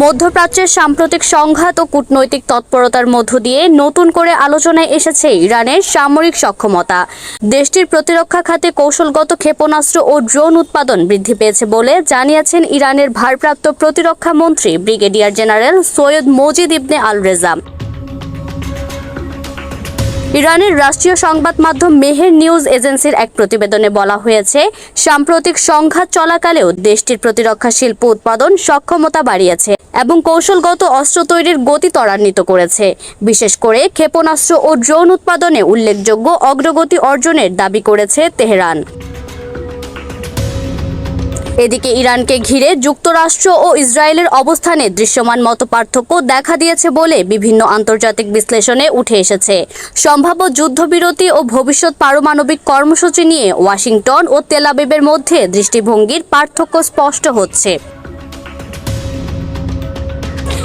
মধ্যপ্রাচ্যের সাম্প্রতিক সংঘাত ও কূটনৈতিক তৎপরতার মধ্য দিয়ে নতুন করে আলোচনায় এসেছে ইরানের সামরিক সক্ষমতা। দেশটির প্রতিরক্ষা খাতে কৌশলগত ক্ষেপণাস্ত্র ও ড্রোন উৎপাদন বৃদ্ধি পেয়েছে বলে জানিয়েছেন ইরানের ভারপ্রাপ্ত প্রতিরক্ষা মন্ত্রী ব্রিগেডিয়ার জেনারেল সৈয়দ মজিদ ইবনে আল রেজা। ইরানের রাষ্ট্রীয় সংবাদ মাধ্যম মেহের নিউজ এজেন্সির এক প্রতিবেদনে বলা হয়েছে, সাম্প্রতিক সংঘাত চলাকালেও দেশটির প্রতিরক্ষা শিল্প উৎপাদন সক্ষমতা বাড়িয়েছে এবং কৌশলগত অস্ত্র তৈরির গতি ত্বরান্বিত করেছে। বিশেষ করে ক্ষেপণাস্ত্র ও ড্রোন উৎপাদনে উল্লেখযোগ্য অগ্রগতি অর্জনের দাবি করেছে তেহরান। এদিকে ইরানকে ঘিরে যুক্তরাষ্ট্র ও ইসরায়েলের অবস্থানে দৃশ্যমান মতপার্থক্য দেখা দিয়েছে বলে বিভিন্ন আন্তর্জাতিক বিশ্লেষণে উঠে এসেছে। সম্ভাব্য যুদ্ধবিরতি ও ভবিষ্যৎ পারমাণবিক কর্মসূচি নিয়ে ওয়াশিংটন ও তেল আবিবের মধ্যে দৃষ্টিভঙ্গির পার্থক্য স্পষ্ট হচ্ছে।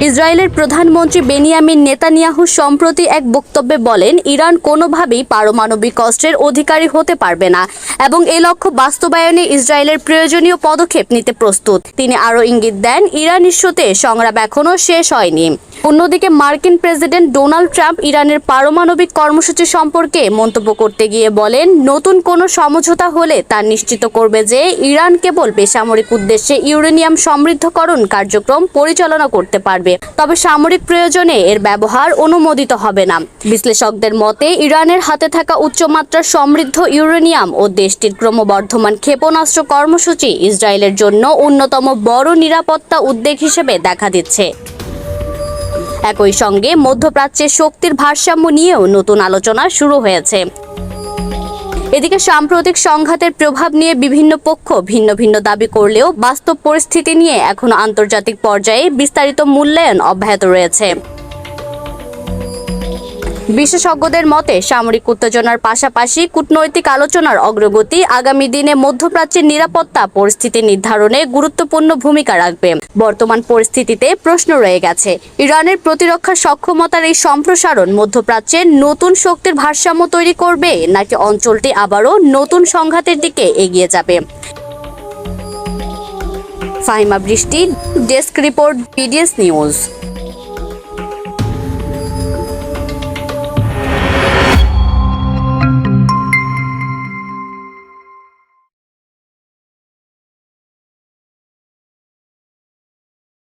ইসরায়েলের প্রধানমন্ত্রী বেনিয়ামিন নেতানিয়াহু সম্প্রতি এক বক্তব্যে বলেন, ইরান কোনোভাবেই পারমাণবিক অস্ত্রের অধিকারী হতে পারবে না এবং এই লক্ষ্য বাস্তবায়নে ইসরায়েলের প্রয়োজনীয় পদক্ষেপ নিতে প্রস্তুত। তিনি আরও ইঙ্গিত দেন, ইরান ইস্যুতে সংগ্রাম এখনও শেষ হয়নি। অন্যদিকে মার্কিন প্রেসিডেন্ট ডোনাল্ড ট্রাম্প ইরানের পারমাণবিক কর্মসূচি সম্পর্কে মন্তব্য করতে গিয়ে বলেন, নতুন কোনো সমঝোতা হলে তা নিশ্চিত করবে যে ইরান কেবল বেসামরিক উদ্দেশ্যে ইউরেনিয়াম সমৃদ্ধকরণ কার্যক্রম পরিচালনা করতে পারবে, তবে সামরিক প্রয়োজনে এর ব্যবহার অনুমোদিত হবে না। বিশ্লেষকদের মতে, ইরানের হাতে থাকা উচ্চমাত্রার সমৃদ্ধ ইউরেনিয়াম ও দেশটির ক্রমবর্ধমান ক্ষেপণাস্ত্র কর্মসূচি ইসরায়েলের জন্য অন্যতম বড় নিরাপত্তা উদ্বেগ হিসেবে দেখা দিচ্ছে। একই সঙ্গে মধ্যপ্রাচ্যের শক্তির ভারসাম্য নিয়েও নতুন আলোচনা শুরু হয়েছে। এদিকে সাম্প্রতিক সংঘাতের প্রভাব নিয়ে বিভিন্ন পক্ষ ভিন্ন ভিন্ন দাবি করলেও বাস্তব পরিস্থিতি নিয়ে এখনো আন্তর্জাতিক পর্যায়ে বিস্তারিত মূল্যায়ন অব্যাহত রয়েছে। বিশেষজ্ঞদের মতে, সামরিক উত্তেজনার পাশাপাশি কূটনৈতিক আলোচনার অগ্রগতি আগামী দিনে মধ্যপ্রাচ্যের নিরাপত্তা পরিস্থিতি নির্ধারণে গুরুত্বপূর্ণ ভূমিকা রাখবে। বর্তমান পরিস্থিতিতে প্রশ্ন রয়ে গেছে, ইরানের প্রতিরক্ষা সক্ষমতার এই সম্প্রসারণ মধ্যপ্রাচ্যের নতুন শক্তির ভারসাম্য তৈরি করবে নাকি অঞ্চলটি আবারও নতুন সংঘাতের দিকে এগিয়ে যাবে। ফাহিমা বৃষ্টি, ডেস্ক রিপোর্ট, বিডিএস নিউজ।